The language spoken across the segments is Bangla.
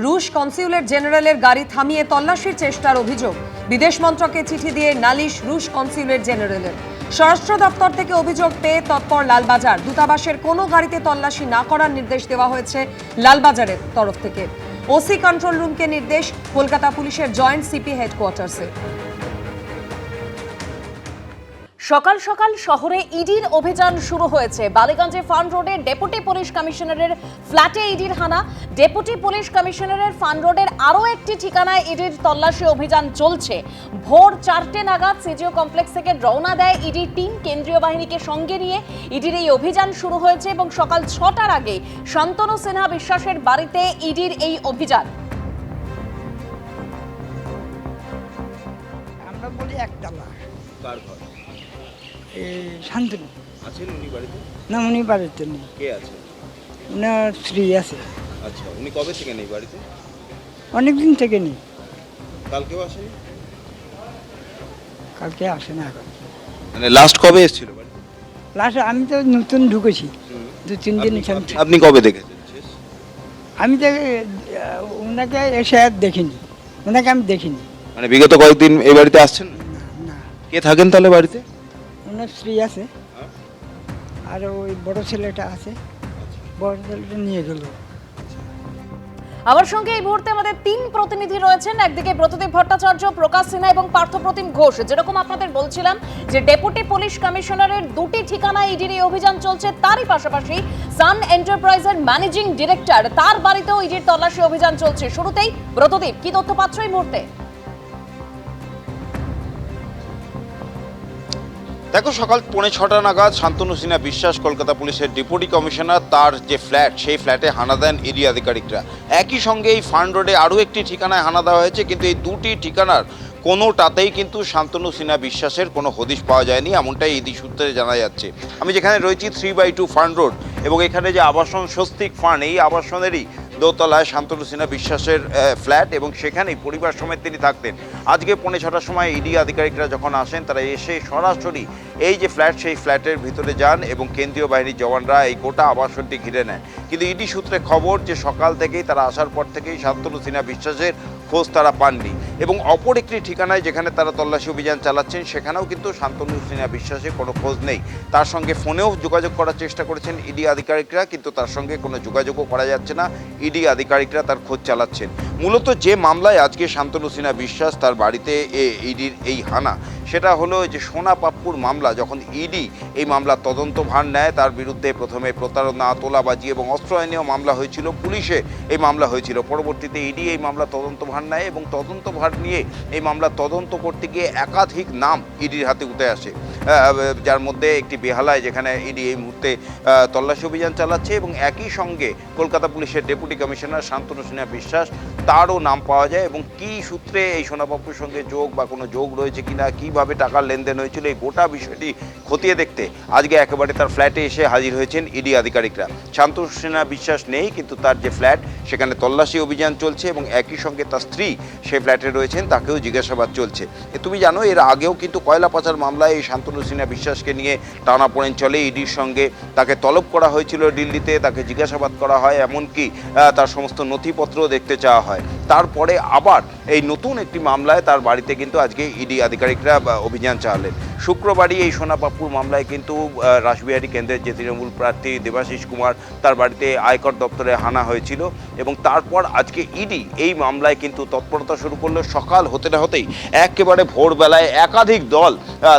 রুশ কনসুলেট জেনারেলের গাড়ি থামিয়ে তল্লাশির চেষ্টার অভিযোগ। বিদেশ মন্ত্রকে চিঠি দিয়ে নালিশ রুশ কনসুলেট জেনারেলের। স্বরাষ্ট্র দপ্তর থেকে অভিযোগ পেয়ে তৎপর লালবাজার। দূতাবাসের কোনো গাড়িতে তল্লাশি না করার নির্দেশ দেওয়া হয়েছে লালবাজারের তরফ থেকে। ওসি কন্ট্রোল রুমকে নির্দেশ কলকাতা পুলিশের জয়েন্ট সিপি হেডকোয়ার্টার্সে। সকাল সকাল শহরে ইডির অভিযান শুরু হয়েছে। বালিগঞ্জে ফার্ম রোডে ডেপুটি পুলিশ কমিশনারের ফ্ল্যাটে ইডির হানা। ডেপুটি পুলিশ কমিশনারের ফার্ম রোডের আরও একটি ঠিকানায় ইডির তল্লাশি অভিযান চলছে। ভোর 4টে নাগাদ সিজিও কমপ্লেক্স থেকে রওনা দেয় ইডির টিম। কেন্দ্রীয় বাহিনীকে সঙ্গে নিয়ে ইডির এই অভিযান শুরু হয়েছে এবং সকাল 6টার আগে শান্তনু সিনহা বিশ্বাসের বাড়িতে ইডির এই অভিযান। আমরা বলি একতলা। কার ঘর? শান্তনু আছেন উনি বাড়িতে? না, উনি বাড়িতে নেই। কে আছে? ওনার স্ত্রী আছে। আচ্ছা, উনি কবে থেকে নেই বাড়িতে? অনেকদিন থেকে নেই। কালকেও আসেনি? কালকে আসে না এখন। মানে লাস্ট কবে এসেছিল বাড়িতে? লাস্ট আমি তো নতুন ঢুকেছি, 2-3 দিন এখানে। আপনি কবে দেখেছেন শেষ? আমি তো ওনাকে এসে আর দেখিনি, ওনাকে আমি দেখিনি। মানে বিগত কয়েকদিন এই বাড়িতে আসছেন না? না, কে থাকেন তাহলে বাড়িতে? ওনার স্ত্রী আছে আর ওই বড় ছেলেটা আছে। বড় ছেলেটা নিয়ে গেল। আমার সঙ্গে এই মুহূর্তে আমাদের 3 প্রতিনিধি রয়েছেন। একদিকে ব্রতদেব ভট্টাচার্য, প্রকাশ সিনহা এবং পার্থপ্রতিম ঘোষ। যেরকম আপনাদের বলছিলাম যে ডেপুটি পুলিশ কমিশনারের 2টি ঠিকানায় ইডির এই অভিযান চলছে, তারই পাশাপাশি সান এন্টারপ্রাইজের ম্যানেজিং ডিরেক্টর তার বাড়িতেও ইডির তল্লাশি অভিযান চলছে। শুরুতেই ব্রতদেব, কি তথ্য পাচ্ছ এই মুহূর্তে? দেখো, সকাল 6:45 নাগাদ শান্তনু সিনহা বিশ্বাস কলকাতা পুলিশের ডেপুটি কমিশনার, তার যে ফ্ল্যাট, সেই ফ্ল্যাটে হানা দেন ইডি আধিকারিকরা। একই সঙ্গে এই ফার্ম রোডে আরও একটি ঠিকানায় হানা দেওয়া হয়েছে, কিন্তু এই দুটি ঠিকানার কোনোটাতেই কিন্তু শান্তনু সিনহা বিশ্বাসের কোনো হদিশ পাওয়া যায়নি, এমনটাই ইডি সূত্রে জানা যাচ্ছে। আমি যেখানে রয়েছি 3/2 ফার্ম রোড, এবং এখানে যে আবাসন স্বস্তিক ফার্ম, এই আবাসনেরই দোতলায় শান্তনু সিনহা বিশ্বাসের ফ্ল্যাট, এবং সেখানেই পরিবার সমেত তিনি থাকতেন। আজকে 5:45 সময় ইডি আধিকারিকরা যখন আসেন, তারা এসে সরাসরি এই যে ফ্ল্যাট, সেই ফ্ল্যাটের ভিতরে যান এবং কেন্দ্রীয় বাহিনীর জওয়ানরা এই গোটা আবাসনটি ঘিরে নেন। কিন্তু ইডি সূত্রে খবর যে সকাল থেকেই তারা আসার পর থেকেই শান্তনু সিনহা বিশ্বাসের খোঁজ তারা পাননি, এবং অপর একটি ঠিকানায় যেখানে তারা তল্লাশি অভিযান চালাচ্ছেন, সেখানেও কিন্তু শান্তনু সিনহা বিশ্বাসের কোনো খোঁজ নেই। তার সঙ্গে ফোনেও যোগাযোগ করার চেষ্টা করেছেন ইডি আধিকারিকরা, কিন্তু তার সঙ্গে কোনো যোগাযোগও করা যাচ্ছে না। ইডি আধিকারিকরা তার খোঁজ চালাচ্ছেন। মূলত যে মামলায় আজকে শান্তনু সিনহা বিশ্বাস তার বাড়িতে ইডির এই হানা, সেটা হলো যে সোনা পাপ্পুর মামলা। যখন ইডি এই মামলার তদন্তভার নেয়, তার বিরুদ্ধে প্রথমে প্রতারণা, তোলাবাজি এবং অস্ত্র আইনেও মামলা হয়েছিল, পুলিশে এই মামলা হয়েছিল। পরবর্তীতে ইডি এই মামলা তদন্তভার নেয় এবং তদন্তভার নিয়ে এই মামলা তদন্ত করতে গিয়ে একাধিক নাম ইডির হাতে উঠে আসে, যার মধ্যে একটি বেহালায়, যেখানে ইডি এই মুহূর্তে তল্লাশি অভিযান চালাচ্ছে, এবং একই সঙ্গে কলকাতা পুলিশের ডেপুটি কমিশনার শান্তনু সিনহা বিশ্বাস, তারও নাম পাওয়া যায়। এবং কী সূত্রে এই সোনাপাপ্পুর সঙ্গে যোগ বা কোনো যোগ রয়েছে কিনা, কীভাবে টাকার লেনদেন হয়েছিল, এই গোটা বিষয়টি খতিয়ে দেখতে আজকে একেবারে তার ফ্ল্যাটে এসে হাজির হয়েছেন ইডি আধিকারিকরা। শান্তনু সিনহা বিশ্বাস নেই, কিন্তু তার যে ফ্ল্যাট, সেখানে তল্লাশি অভিযান চলছে, এবং একই সঙ্গে তার স্ত্রী সেই ফ্ল্যাটে রয়েছেন, তাকেও জিজ্ঞাসাবাদ চলছে। তুমি জানো, এর আগেও কিন্তু কয়লা পাচার মামলায় এই শান্তনু সিনহা বিশ্বাসকে নিয়ে টানাপোড়েন চলে। ইডির সঙ্গে তাকে তলব করা হয়েছিল দিল্লিতে, তাকে জিজ্ঞাসাবাদ করা হয়, এমনকি তার সমস্ত নথিপত্র দেখতে চাওয়া হয়। তারপরে আবার এই নতুন একটি মামলায় তার বাড়িতে কিন্তু আজকে ইডি আধিকারিকরা অভিযান চালালেন। শুক্রবারই এই সোনাপাপ্পুর মামলায় কিন্তু রাসবিহারী কেন্দ্রের যে তৃণমূল প্রার্থী দেবাশিস কুমার, তার বাড়িতে আয়কর দপ্তরে হানা হয়েছিল, এবং তারপর আজকে ইডি এই মামলায় কিন্তু তৎপরতা শুরু করলো। সকাল হতে না হতেই একেবারে ভোরবেলায় একাধিক দল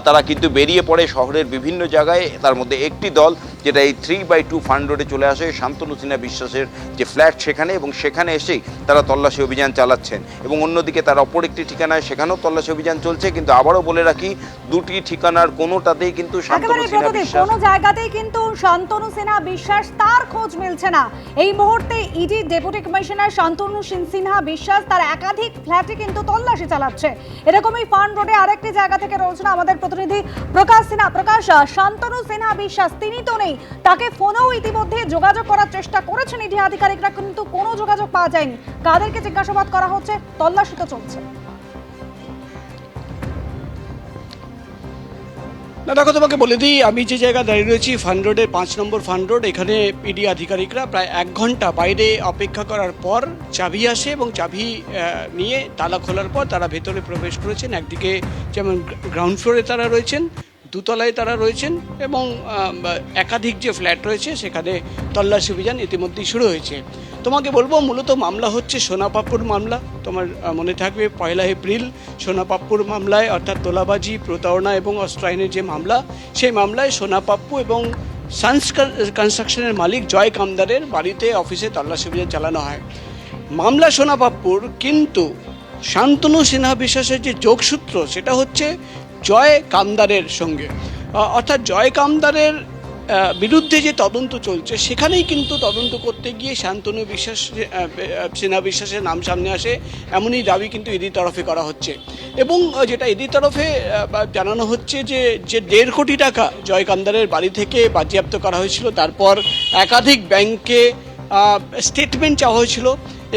তারা কিন্তু বেরিয়ে পড়ে শহরের বিভিন্ন জায়গায়। তার মধ্যে একটি দল যেটা এই 3/2 ফার্ম রোডে চলে আসে শান্তনু সিনহা বিশ্বাসের যে ফ্ল্যাট, সেখানে, এবং সেখানে এসেই তারা তল্লাশি অভিযান চালাচ্ছেন। এবং অন্যদিকে তার অপর একটি ঠিকানায়, সেখানেও তল্লাশি অভিযান চলছে। কিন্তু আবারও বলে রাখি, দুটি ঠিকানার কোনোটাতেই কিন্তু শান্তনু সিনহা বিশ্বাস, কোনো জায়গাতেই কিন্তু শান্তনু সিনহা বিশ্বাস তার খোঁজ মিলছে না। এই মুহূর্তে ED deputy commissioner Shantanu Sinha Biswas তার একাধিক ফ্ল্যাটে কিন্তু তল্লাশি চালাচ্ছে। এরকমই ফার্ম রোডে আরেকটি জায়গা থেকে রয়েছেন আমাদের প্রতিনিধি প্রকাশ সিনহা। প্রকাশ, শান্তনু সিনহা বিশ্বাস তিনি তো নেই, তাকে ফোনেও ইতিমধ্যে যোগাযোগ করার চেষ্টা করেছেন ইডি আধিকারিকরা, কিন্তু কোনো যোগাযোগ পাওয়া যায়নি। কাদেরকে জিজ্ঞাসাবাদ করা হচ্ছে? তল্লাশি তো চলছে। না দেখো, তোমাকে বলে দিই, আমি যে জায়গায় দাঁড়িয়ে রয়েছি ফান রোডের 5 নম্বর ফান রোড, এখানে ইডি আধিকারিকরা প্রায় 1 ঘন্টা বাইরে অপেক্ষা করার পর চাবি আসে এবং চাবি নিয়ে তালা খোলার পর তারা ভেতরে প্রবেশ করেছেন। একদিকে যেমন গ্রাউন্ড ফ্লোরে তারা রয়েছেন, দুতলায় তারা রয়েছেন এবং একাধিক যে ফ্ল্যাট রয়েছে সেখানে তল্লাশি অভিযান ইতিমধ্যেই শুরু হয়েছে। তোমাকে বলবো মূলত মামলা হচ্ছে সোনাপাপ্পুর মামলা। তোমার মনে থাকবে 1 এপ্রিল সোনাপাপ্পুর মামলায়, অর্থাৎ তোলাবাজি, প্রতারণা এবং অস্ত্র আইনের যে মামলা, সেই মামলায় সোনাপাপ্পু এবং সানস কনস্ট্রাকশনের মালিক জয় কামদারের বাড়িতে অফিসে তল্লাশি অভিযান চালানো হয়। মামলা সোনাপাপ্পুর, কিন্তু শান্তনু সিনহা বিশ্বাসের যে যোগসূত্র সেটা হচ্ছে জয় কামদারের সঙ্গে, অর্থাৎ জয় কামদারের বিরুদ্ধে যে তদন্ত চলছে সেখানেই কিন্তু তদন্ত করতে গিয়ে শান্তনু সিনহা বিশ্বাসের নাম সামনে আসে, এমনই দাবি কিন্তু ইডির তরফে করা হচ্ছে। এবং যেটা ইডির তরফে জানানো হচ্ছে যে 1.5 কোটি টাকা জয় কামদারের বাড়ি থেকে বাজেয়াপ্ত করা হয়েছিল, তারপর একাধিক ব্যাংকে স্টেটমেন্ট চাওয়া হয়েছিল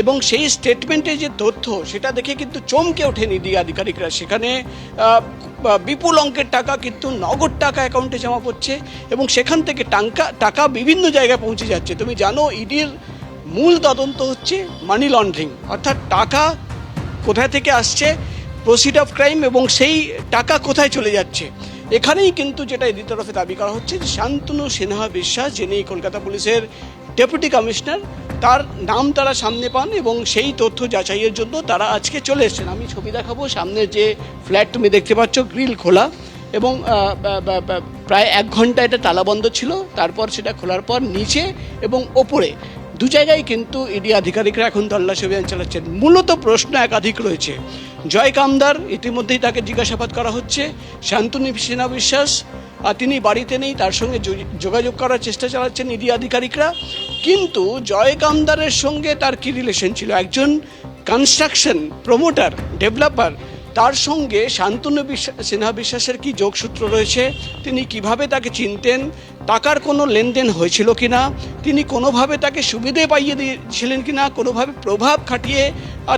এবং সেই স্টেটমেন্টে যে তথ্য সেটা দেখে কিন্তু চমকে ওঠেন ইডি আধিকারিকরা। সেখানে বিপুল অঙ্কের টাকা কিন্তু নগদ টাকা অ্যাকাউন্টে জমা পড়ছে এবং সেখান থেকে টাকা বিভিন্ন জায়গায় পৌঁছে যাচ্ছে। তুমি জানো ইডির মূল তদন্ত হচ্ছে মানি লন্ডারিং, অর্থাৎ টাকা কোথায় থেকে আসছে, প্রসিড অফ ক্রাইম, এবং সেই টাকা কোথায় চলে যাচ্ছে। এখানেই কিন্তু যেটা ইডির তরফে দাবি করা হচ্ছে যে শান্তনু সিনহা বিশ্বাস, যিনি কলকাতা পুলিশের ডেপুটি কমিশনার, তার নাম তারা সামনে পান এবং সেই তথ্য যাচাইয়ের জন্য তারা আজকে চলে এসেছেন। আমি ছবি দেখাবো, সামনে যে ফ্ল্যাট তুমি দেখতে পাচ্ছ গ্রিল খোলা এবং প্রায় 1 ঘন্টা এটা তালাবন্ধ ছিল, তারপর সেটা খোলার পর নিচে এবং ওপরে 2 জায়গায় কিন্তু ইডি আধিকারিকরা এখন তল্লাশি অভিযান চালাচ্ছেন। মূলত প্রশ্ন একাধিক রয়েছে। জয় কামদার, ইতিমধ্যেই তাকে জিজ্ঞাসাবাদ করা হচ্ছে। শান্তনু সিনহা বিশ্বাস তিনি বাড়িতে নেই, তার সঙ্গে যোগাযোগ করার চেষ্টা চালাচ্ছেন ইডি আধিকারিকরা। কিন্তু জয় কামদারের সঙ্গে তার কি রিলেশন ছিল? একজন কনস্ট্রাকশন প্রমোটার, ডেভেলপার, তার সঙ্গে শান্তনু সিনহা বিশ্বাসের কি যোগসূত্র রয়েছে, তিনি কিভাবে তাকে চিনতেন, টাকার কোনো লেনদেন হয়েছিল কিনা, তিনি কোনোভাবে তাকে সুবিধে পাইয়ে দিয়েছিলেন কিনা, কোনোভাবে প্রভাব খাটিয়ে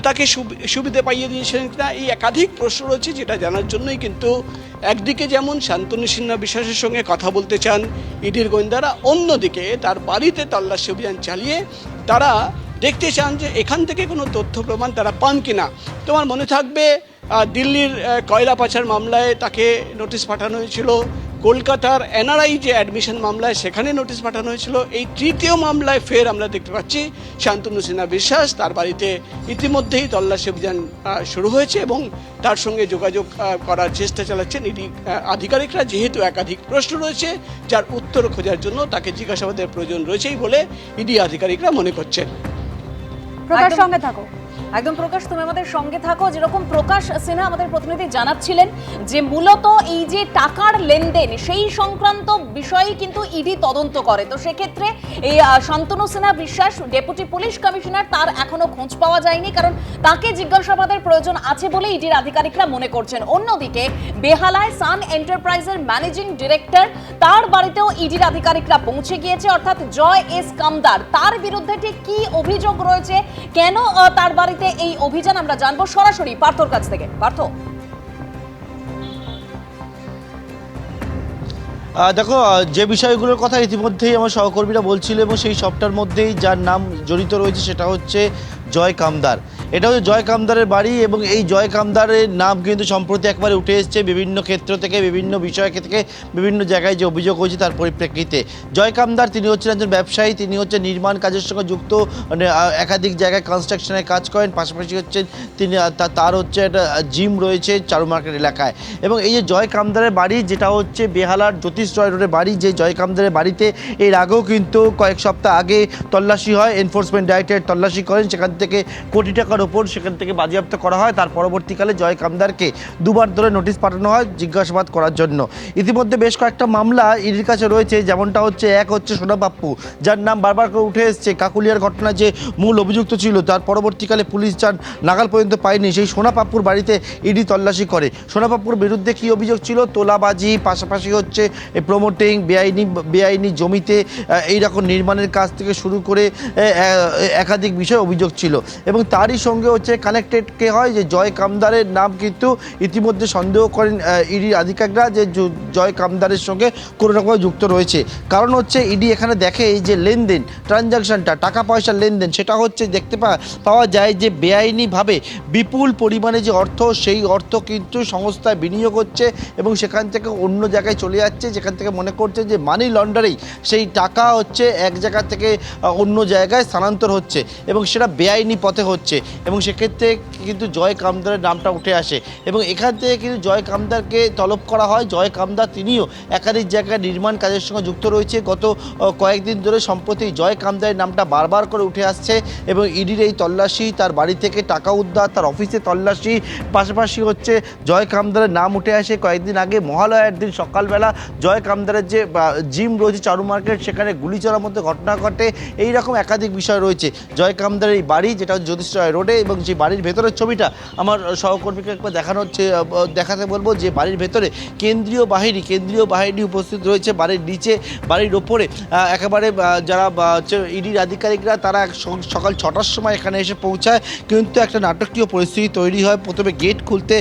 তাকে সুবিধে পাইয়ে দিয়েছিলেন কিনা, এই একাধিক প্রশ্ন রয়েছে, যেটা জানার জন্যই কিন্তু একদিকে যেমন শান্তনু সিনহা বিশ্বাসের সঙ্গে কথা বলতে চান ইডির গোয়েন্দারা, অন্যদিকে তার বাড়িতে তল্লাশি অভিযান চালিয়ে তারা দেখতে চান যে এখান থেকে কোনো তথ্য প্রমাণ তারা পান কিনা। তোমার মনে থাকবে দিল্লির কয়লা পাচার মামলায় তাকে নোটিশ পাঠানো হয়েছিল, কলকাতার এনআরআই যে অ্যাডমিশন মামলায় সেখানে নোটিশ পাঠানো হয়েছিল। এই তৃতীয় মামলায় ফের আমরা দেখতে পাচ্ছি শান্তনু সিনহা বিশ্বাস, তার বাড়িতে ইতিমধ্যেই তল্লাশি অভিযান শুরু হয়েছে এবং তার সঙ্গে যোগাযোগ করার চেষ্টা চালাচ্ছেন ইডি আধিকারিকরা, যেহেতু একাধিক প্রশ্ন রয়েছে যার উত্তর খোঁজার জন্য তাকে জিজ্ঞাসাবাদের প্রয়োজন রয়েছেই বলে ইডি আধিকারিকরা মনে করছেন। প্রকাশ, সঙ্গে থাকো। একদম প্রকাশ, তুমি আমাদের সঙ্গে থাকো। যেরকম প্রকাশ সিনহা আমাদের প্রতিনিধি জানাচ্ছিলেন যে মূলত এই যে টাকার লেনদেন সেই সংক্রান্ত বিষয়েই কিন্তু ইডি তদন্ত করে। তো সেক্ষেত্রে এই শান্তনু সিনহা বিশ্বাস ডেপুটি পুলিশ কমিশনার, তার এখনো খোঁজ পাওয়া যায়নি, কারণ তাকে জিজ্ঞাসাবাদের প্রয়োজন আছে বলে ইডির আধিকারিকরা মনে করছেন। অন্যদিকে বেহালায় সান এন্টারপ্রাইজের ম্যানেজিং ডিরেক্টর, তার বাড়িতেও ইডির আধিকারিকরা পৌঁছে গিয়েছে, অর্থাৎ জয় এস কামদার, তার বিরুদ্ধে ঠিক কি অভিযোগ রয়েছে, কেন তার বাড়িতে এই অভিযান, আমরা জানবো সরাসরি পার্থর কাছ থেকে। পার্থ, দেখো, যে বিষয়গুলোর কথা ইতিমধ্যেই আমার সহকর্মীরা বলছিল এবং সেই সবটার মধ্যেই যার নাম জড়িত রয়েছে সেটা হচ্ছে জয় কামদার। এটা হচ্ছে জয় কামদারের বাড়ি এবং এই জয় কামদারের নাম কিন্তু সম্প্রতি একবারে উঠে এসছে বিভিন্ন ক্ষেত্র থেকে, বিভিন্ন বিষয় থেকে, বিভিন্ন জায়গায় যে অভিযোগ হয়েছে তার পরিপ্রেক্ষিতে। জয় কামদার তিনি হচ্ছেন একজন ব্যবসায়ী, তিনি হচ্ছে নির্মাণ কাজের সঙ্গে যুক্ত, মানে একাধিক জায়গায় কনস্ট্রাকশনের কাজ করেন, পাশাপাশি হচ্ছেন তিনি তার হচ্ছে একটা জিম রয়েছে চারু মার্কেট এলাকায়। এবং এই যে জয় কামদারের বাড়ি, যেটা হচ্ছে বেহালার জ্যোতিষ রয় রোডের বাড়ি, যে জয় কামদারের বাড়িতে এর আগেও কিন্তু কয়েক সপ্তাহ আগে তল্লাশি হয়, এনফোর্সমেন্ট ডাইরেক্টরেট তল্লাশি করেন, সেখান থেকে কোটি টাকার ওপর সেখান থেকে বাজেয়াপ্ত করা হয়। তার পরবর্তীকালে জয় কামদারকে 2 বার ধরে নোটিশ পাঠানো হয় জিজ্ঞাসাবাদ করার জন্য। ইতিমধ্যে বেশ কয়েকটা মামলা ইডির কাছে রয়েছে, যেমনটা হচ্ছে এক হচ্ছে সোনাপাপ্পু, যার নাম বারবার করে উঠে এসছে। কাকুলিয়ার ঘটনা যে মূল অভিযুক্ত ছিল, তার পরবর্তীকালে পুলিশ যান নাগাল পর্যন্ত পায়নি, সেই সোনাপাপ্পুর বাড়িতে ইডি তল্লাশি করে। সোনাপাপ্পুর বিরুদ্ধে কি অভিযোগ ছিল? তোলাবাজি, পাশাপাশি হচ্ছে প্রমোটিং, বেআইনি জমিতে এইরকম নির্মাণের কাজ থেকে শুরু করে একাধিক বিষয় অভিযোগ ছিল। এবং তারই সঙ্গে হচ্ছে কানেক্টেড কে হয় যে জয় কামদারের নাম কিন্তু ইতিমধ্যে সন্দেহ করেন ইডির আধিকারিকরা যে জয় কামদারের সঙ্গে কোনো রকম যুক্ত রয়েছে। কারণ হচ্ছে ইডি এখানে দেখে এই যে লেনদেন ট্রানজাকশনটা টাকা পয়সার লেনদেন সেটা হচ্ছে দেখতে পাওয়া যায় যে বেআইনিভাবে বিপুল পরিমাণে যে অর্থ সেই অর্থ কিন্তু সংস্থায় বিনিয়োগ হচ্ছে এবং সেখান থেকে অন্য জায়গায় চলে যাচ্ছে, যেখান থেকে মনে করছে যে মানি লন্ডারিং সেই টাকা হচ্ছে এক জায়গা থেকে অন্য জায়গায় স্থানান্তর হচ্ছে এবং সেটা বেআইনি পথে হচ্ছে এবং সেক্ষেত্রে কিন্তু জয় কামদারের নামটা উঠে আসে এবং এখান থেকে কিন্তু জয় কামদারকে তলব করা হয়। জয় কামদার তিনিও একাধিক জায়গায় নির্মাণ কাজের সঙ্গে যুক্ত রয়েছে। গত কয়েকদিন ধরে সম্প্রতি জয় কামদারের নামটা বারবার করে উঠে আসছে এবং ইডির এই তল্লাশি, তার বাড়ি থেকে টাকা উদ্ধার, তার অফিসে তল্লাশি, পাশাপাশি হচ্ছে জয় কামদারের নাম উঠে আসে। কয়েকদিন আগে মহালয়ার দিন সকালবেলা জয় কামদারের যে জিম রয়েছে চারু মার্কেট সেখানে গুলি চলার মধ্যে ঘটনা ঘটে। এই রকম একাধিক বিষয় রয়েছে। জয় কামদারের এই বাড়ি যেটা জ্যোতিষ রোডে এবং যে বাড়ির ভেতরের ছবিটা আমার সহকর্মীকে একবার দেখাতে বলবো যে বাড়ির ভেতরে কেন্দ্রীয় বাহিনী উপস্থিত রয়েছে। বাড়ির নিচে বাড়ির ওপরে একেবারে যারা ইডির আধিকারিকরা তারা সকাল 6টার সময় এখানে এসে পৌঁছায়, কিন্তু একটা নাটকীয় পরিস্থিতি তৈরি হয়। প্রথমে গেট খুলতে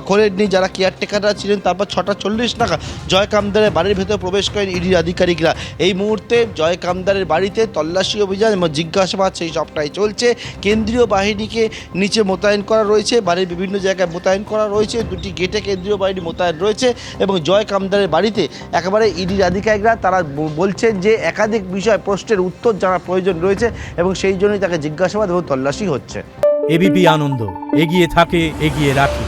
খোলেননি যারা কেয়ারটেকাররা ছিলেন, তারপর 6:40 নাগাদ জয় কামদারের বাড়ির ভেতরে প্রবেশ করেন ইডির আধিকারিকরা। এই মুহূর্তে জয় কামদারের বাড়িতে তল্লাশি অভিযান এবং জিজ্ঞাসাবাদ সেই সবটাই চলছে। কেন্দ্রীয় বাহিনীকে নিচে মোতায়েন করা রয়েছে, বাড়ির বিভিন্ন জায়গায় মোতায়েন করা রয়েছে, দুটি গেটে কেন্দ্রীয় বাহিনী মোতায়েন রয়েছে এবং জয় কামদারের বাড়িতে একেবারে ইডির আধিকারিকরা তারা বলছেন যে একাধিক বিষয় প্রশ্নের উত্তর জানার প্রয়োজন রয়েছে এবং সেই জন্যই তাকে জিজ্ঞাসাবাদ এবং তল্লাশি হচ্ছে। এবিপি আনন্দ, এগিয়ে থাকে, এগিয়ে রাখে।